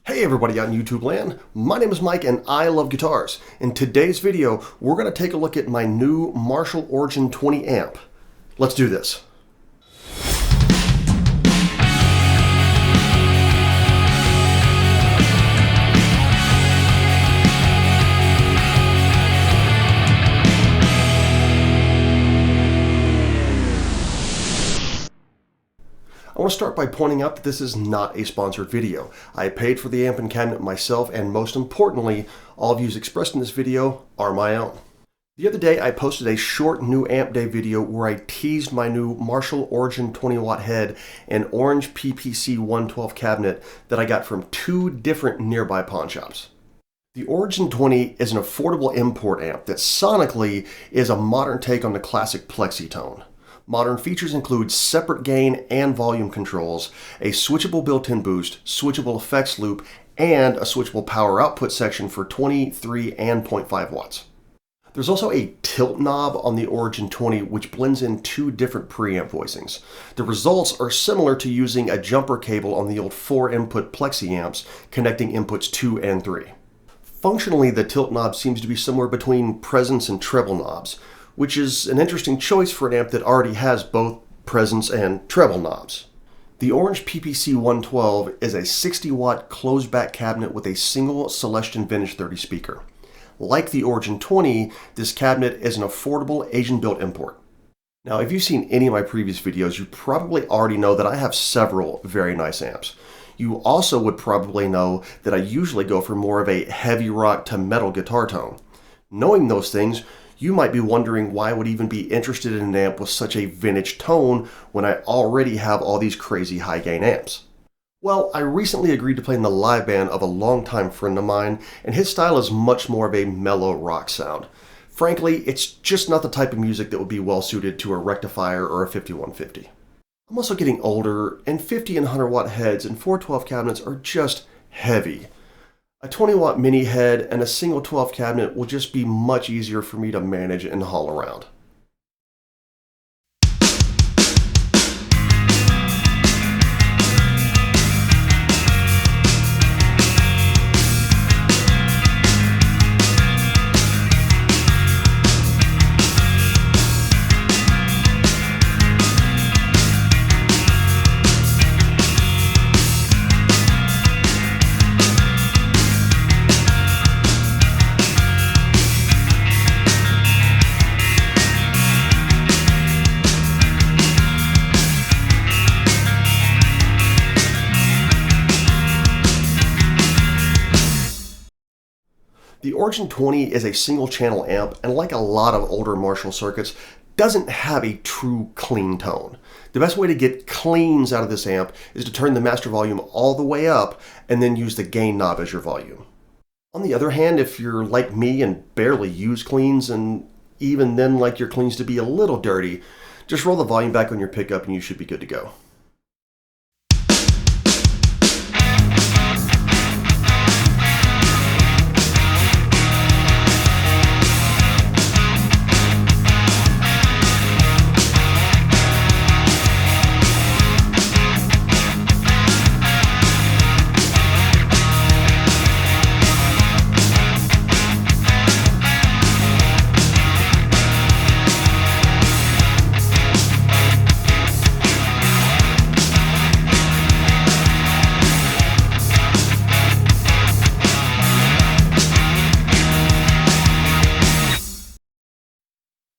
Hey everybody out in YouTube land, my name is Mike and I love guitars. In today's video, we're going to take a look at my new Marshall Origin 20 amp. Let's do this. I want to start by pointing out that this is not a sponsored video. I paid for the amp and cabinet myself, and most importantly, all views expressed in this video are my own. The other day I posted a short new amp day video where I teased my new Marshall Origin 20 watt head and Orange PPC112 cabinet that I got from two different nearby pawn shops. The Origin 20 is an affordable import amp that sonically is a modern take on the classic Plexitone. Modern features include separate gain and volume controls, a switchable built-in boost, switchable effects loop, and a switchable power output section for 20, 3, and 0.5 watts. There's also a tilt knob on the Origin 20 which blends in two different preamp voicings. The results are similar to using a jumper cable on the old 4-input Plexi amps connecting inputs 2 and 3. Functionally, the tilt knob seems to be somewhere between presence and treble knobs, which is an interesting choice for an amp that already has both presence and treble knobs. The Orange PPC112 is a 60 watt closed back cabinet with a single Celestion Vintage 30 speaker. Like the Origin 20, this cabinet is an affordable Asian built import. Now, if you've seen any of my previous videos, you probably already know that I have several very nice amps. You also would probably know that I usually go for more of a heavy rock to metal guitar tone. Knowing those things, you might be wondering why I would even be interested in an amp with such a vintage tone when I already have all these crazy high gain amps. Well, I recently agreed to play in the live band of a longtime friend of mine, and his style is much more of a mellow rock sound. Frankly, it's just not the type of music that would be well suited to a rectifier or a 5150. I'm also getting older, and 50 and 100 watt heads and 412 cabinets are just heavy. A 20 watt mini head and a single 12 cabinet will just be much easier for me to manage and haul around. The Origin 20 is a single channel amp, and like a lot of older Marshall circuits, doesn't have a true clean tone. The best way to get cleans out of this amp is to turn the master volume all the way up and then use the gain knob as your volume. On the other hand, if you're like me and barely use cleans, and even then like your cleans to be a little dirty, just roll the volume back on your pickup and you should be good to go.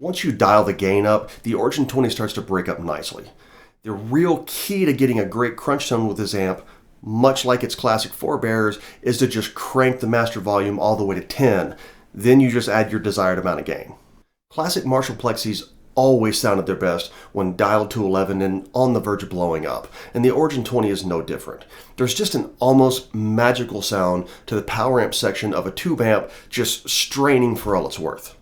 Once you dial the gain up, the Origin 20 starts to break up nicely. The real key to getting a great crunch tone with this amp, much like its classic forebears, is to just crank the master volume all the way to 10. Then you just add your desired amount of gain. Classic Marshall Plexis always sounded their best when dialed to 11 and on the verge of blowing up, and the Origin 20 is no different. There's just an almost magical sound to the power amp section of a tube amp just straining for all it's worth.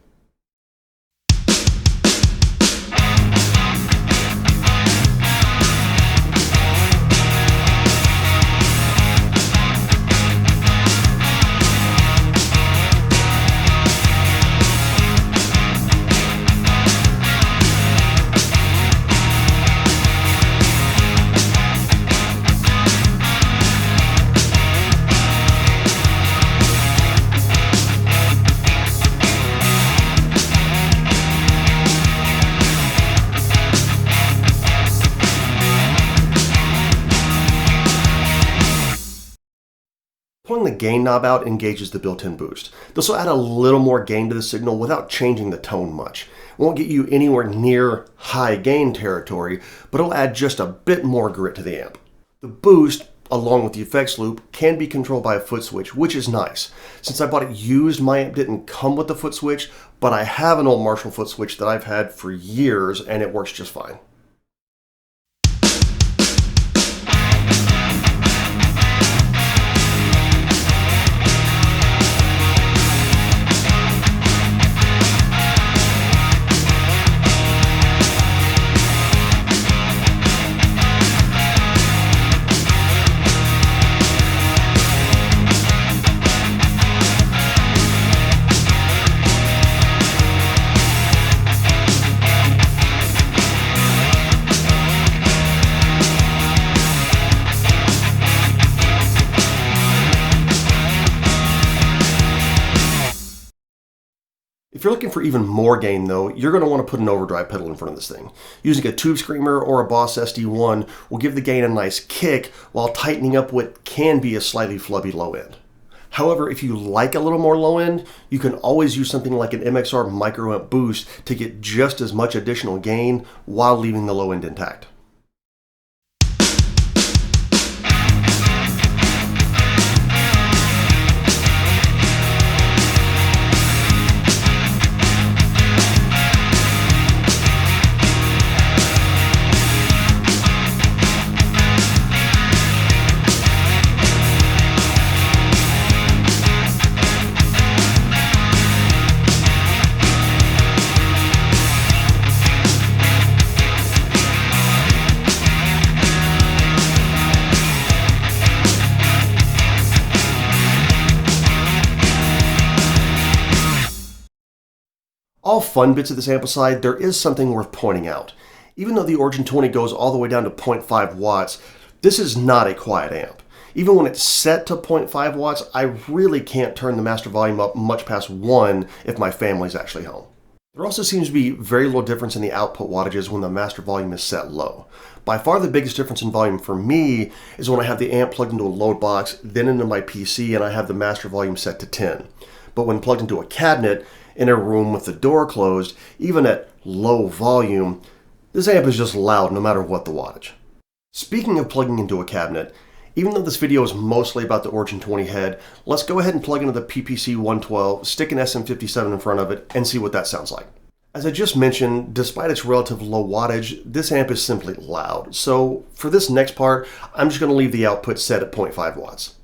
Pulling the gain knob out engages the built-in boost. This will add a little more gain to the signal without changing the tone much. It won't get you anywhere near high gain territory, but it'll add just a bit more grit to the amp. The boost, along with the effects loop, can be controlled by a foot switch, which is nice. Since I bought it used, my amp didn't come with the foot switch, but I have an old Marshall foot switch that I've had for years and it works just fine. If you're looking for even more gain though, you're going to want to put an overdrive pedal in front of this thing. Using a Tube Screamer or a Boss SD1 will give the gain a nice kick while tightening up what can be a slightly flubby low end. However, if you like a little more low end, you can always use something like an MXR microamp boost to get just as much additional gain while leaving the low end intact. All fun bits of this amp aside, there is something worth pointing out. Even though the Origin 20 goes all the way down to 0.5 watts, this is not a quiet amp. Even when it's set to 0.5 watts, I really can't turn the master volume up much past 1 if my family's actually home. There also seems to be very little difference in the output wattages when the master volume is set low. By far the biggest difference in volume for me is when I have the amp plugged into a load box, then into my PC, and I have the master volume set to 10. But when plugged into a cabinet, in a room with the door closed, even at low volume, this amp is just loud no matter what the wattage. Speaking of plugging into a cabinet, even though this video is mostly about the Origin 20 head, let's go ahead and plug into the PPC112, stick an SM57 in front of it, and see what that sounds like. As I just mentioned, despite its relative low wattage, this amp is simply loud. So for this next part, I'm just going to leave the output set at 0.5 watts.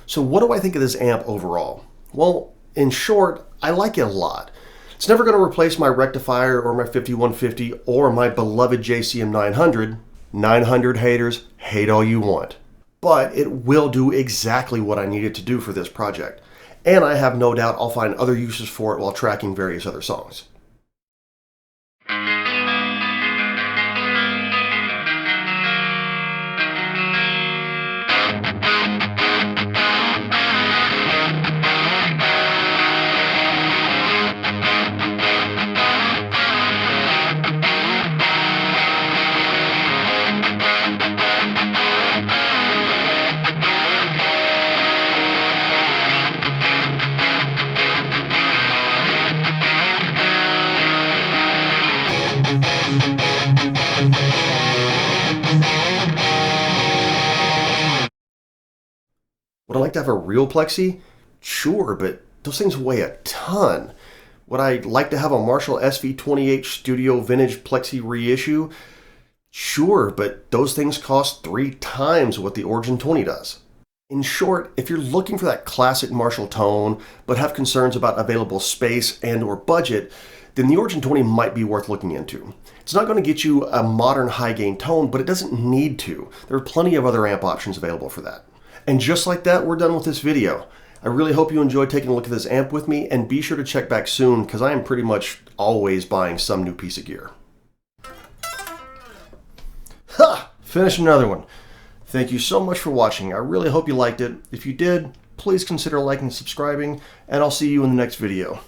So what do I think of this amp overall? Well, in short, I like it a lot. It's never going to replace my rectifier or my 5150 or my beloved JCM 900. 900 haters, hate all you want. But it will do exactly what I need it to do for this project. And I have no doubt I'll find other uses for it while tracking various other songs. Would I like to have a real Plexi? Sure, but those things weigh a ton. Would I like to have a Marshall SV20H Studio Vintage Plexi reissue? Sure, but those things cost 3 times what the Origin 20 does. In short, if you're looking for that classic Marshall tone, but have concerns about available space and or budget, then the Origin 20 might be worth looking into. It's not going to get you a modern high gain tone, but it doesn't need to. There are plenty of other amp options available for that. And just like that, we're done with this video. I really hope you enjoyed taking a look at this amp with me, and be sure to check back soon because I am pretty much always buying some new piece of gear. Ha! Finished another one. Thank you so much for watching. I really hope you liked it. If you did, please consider liking and subscribing, and I'll see you in the next video.